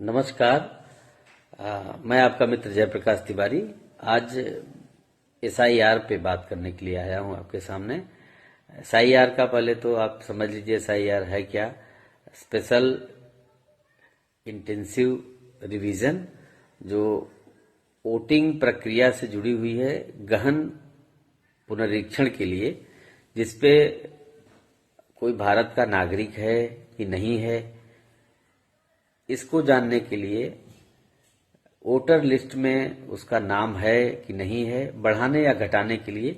नमस्कार। मैं आपका मित्र जयप्रकाश तिवारी आज एसआईआर पे बात करने के लिए आया हूं आपके सामने। एसआईआर का पहले तो आप समझ लीजिए एसआईआर है क्या। स्पेशल इंटेंसिव रिवीजन, जो वोटिंग प्रक्रिया से जुड़ी हुई है, गहन पुनरीक्षण के लिए, जिसपे कोई भारत का नागरिक है कि नहीं है, इसको जानने के लिए वोटर लिस्ट में उसका नाम है कि नहीं है, बढ़ाने या घटाने के लिए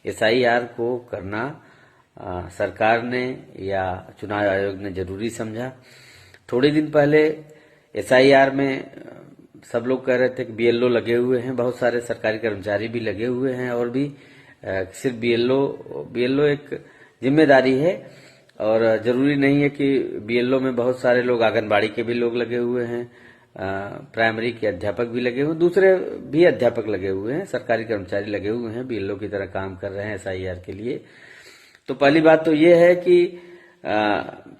एसआईआर को करना सरकार ने या चुनाव आयोग ने जरूरी समझा। थोड़े दिन पहले एसआईआर में सब लोग कह रहे थे कि बीएलओ लगे हुए हैं, बहुत सारे सरकारी कर्मचारी भी लगे हुए हैं, और भी सिर्फ बीएलओ एक जिम्मेदारी है, और जरूरी नहीं है कि बीएलओ में बहुत सारे लोग, आंगनबाड़ी के भी लोग लगे हुए हैं, प्राइमरी के अध्यापक भी लगे हुए हैं, दूसरे भी अध्यापक लगे हुए हैं, सरकारी कर्मचारी लगे हुए हैं, बीएलओ की तरह काम कर रहे हैं एसआईआर के लिए। तो पहली बात तो ये है कि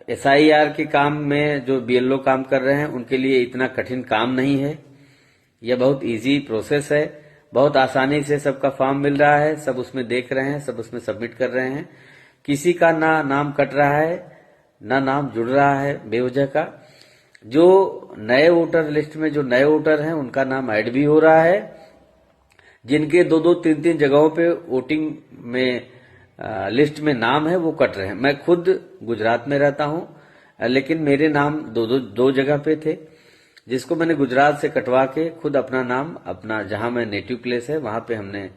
एसआईआर के काम में जो बीएलओ काम कर रहे हैं उनके लिए इतना कठिन काम नहीं है। यह बहुत इजी प्रोसेस है, बहुत आसानी से सबका फॉर्म मिल रहा है, सब उसमें देख रहे हैं, सब उसमें सबमिट कर रहे हैं। किसी का ना नाम कट रहा है ना नाम जुड़ रहा है बेवजह का। जो नए वोटर लिस्ट में जो नए वोटर हैं उनका नाम ऐड भी हो रहा है, जिनके दो दो तीन तीन जगहों पे वोटिंग में लिस्ट में नाम है वो कट रहे हैं। मैं खुद गुजरात में रहता हूं, लेकिन मेरे नाम दो जगह पे थे, जिसको मैंने गुजरात से कटवा के खुद अपना नाम, अपना जहां मैं नेटिव प्लेस है वहां पे हमने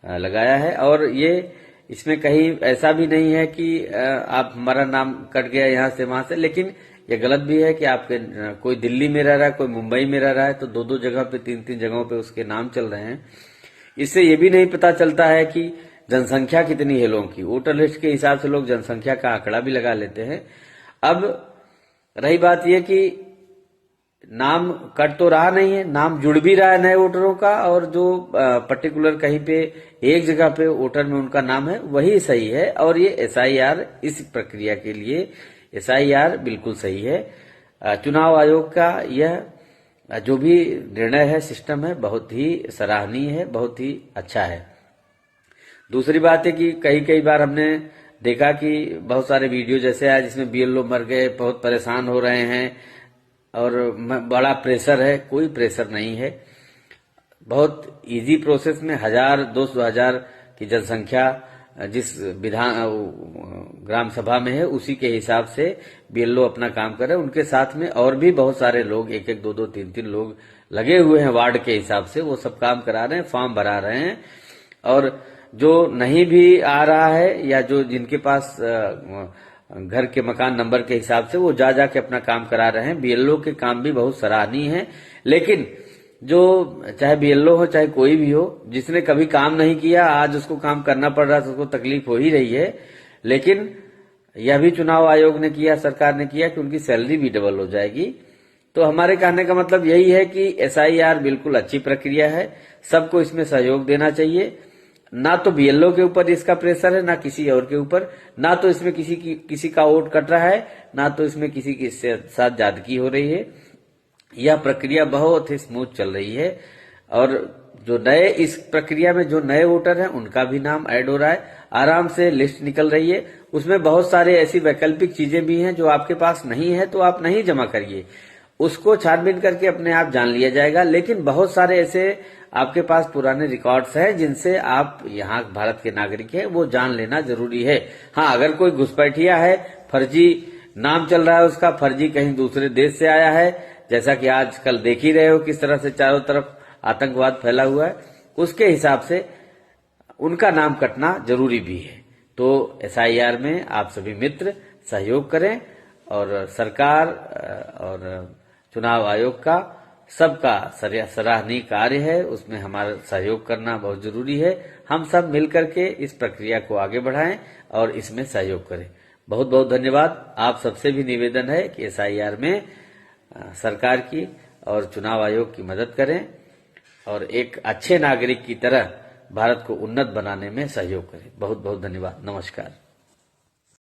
लगाया है। और ये इसमें कहीं ऐसा भी नहीं है कि आप हमारा नाम कट गया यहां से वहां से, लेकिन यह गलत भी है कि आपके कोई दिल्ली में रह रहा है, कोई मुंबई में रह रहा है, तो दो दो जगह पे तीन तीन जगहों पे उसके नाम चल रहे हैं। इससे ये भी नहीं पता चलता है कि जनसंख्या कितनी है लोगों की। वोटर लिस्ट के हिसाब से लोग जनसंख्या का आंकड़ा भी लगा लेते हैं। अब रही बात यह कि नाम कट तो रहा नहीं है, नाम जुड़ भी रहा है नए वोटरों का, और जो पर्टिकुलर कहीं पे एक जगह पे वोटर में उनका नाम है वही सही है। और ये एसआईआर, इस प्रक्रिया के लिए एसआईआर बिल्कुल सही है। चुनाव आयोग का यह जो भी निर्णय है, सिस्टम है, बहुत ही सराहनीय है, बहुत ही अच्छा है। दूसरी बात है कि कई बार हमने देखा कि बहुत सारे वीडियो जैसे आए जिसमें बीएलओ मर गए, बहुत परेशान हो रहे हैं और बड़ा प्रेशर है। कोई प्रेशर नहीं है, बहुत इजी प्रोसेस में 1000-200,000 की जनसंख्या जिस ग्राम सभा में है उसी के हिसाब से बीएलओ अपना काम कर रहे हैं। उनके साथ में और भी बहुत सारे लोग, एक एक दो दो तीन तीन लोग लगे हुए हैं वार्ड के हिसाब से, वो सब काम करा रहे हैं, फॉर्म भरा रहे हैं। और जो नहीं भी आ रहा है या जो जिनके पास घर के मकान नंबर के हिसाब से, वो जा के अपना काम करा रहे हैं। बीएलओ के काम भी बहुत सराहनीय है। लेकिन जो चाहे बीएलओ हो चाहे कोई भी हो, जिसने कभी काम नहीं किया, आज उसको काम करना पड़ रहा है, तो उसको तकलीफ हो ही रही है। लेकिन यह भी चुनाव आयोग ने किया, सरकार ने किया कि उनकी सैलरी भी डबल हो जाएगी। तो हमारे कहने का मतलब यही है कि एसआईआर बिल्कुल अच्छी प्रक्रिया है, सबको इसमें सहयोग देना चाहिए। ना तो बीएलओ के ऊपर इसका प्रेशर है, ना किसी और के ऊपर, ना तो इसमें किसी का वोट कट रहा है, ना तो इसमें किसी के साथ जादगी हो रही है। यह प्रक्रिया बहुत ही स्मूथ चल रही है, और जो नए इस प्रक्रिया में जो नए वोटर हैं उनका भी नाम ऐड हो रहा है, आराम से लिस्ट निकल रही है। उसमें बहुत सारे ऐसी वैकल्पिक चीजें भी हैं जो आपके पास नहीं है तो आप नहीं जमा करिए, उसको छानबीन करके अपने आप जान लिया जाएगा। लेकिन बहुत सारे ऐसे आपके पास पुराने रिकॉर्ड्स हैं जिनसे आप यहाँ भारत के नागरिक हैं, वो जान लेना जरूरी है। हाँ, अगर कोई घुसपैठिया है, फर्जी नाम चल रहा है उसका, फर्जी कहीं दूसरे देश से आया है, जैसा कि आजकल देख ही रहे हो किस तरह से चारों तरफ आतंकवाद फैला हुआ है, उसके हिसाब से उनका नाम कटना जरूरी भी है। तो एसआईआर में आप सभी मित्र सहयोग करें, और सरकार और चुनाव आयोग का सबका सराहनीय कार्य है, उसमें हमारा सहयोग करना बहुत जरूरी है। हम सब मिलकर के इस प्रक्रिया को आगे बढ़ाएं और इसमें सहयोग करें। बहुत बहुत धन्यवाद। आप सबसे भी निवेदन है कि एसआईआर में सरकार की और चुनाव आयोग की मदद करें, और एक अच्छे नागरिक की तरह भारत को उन्नत बनाने में सहयोग करें। बहुत बहुत धन्यवाद। नमस्कार।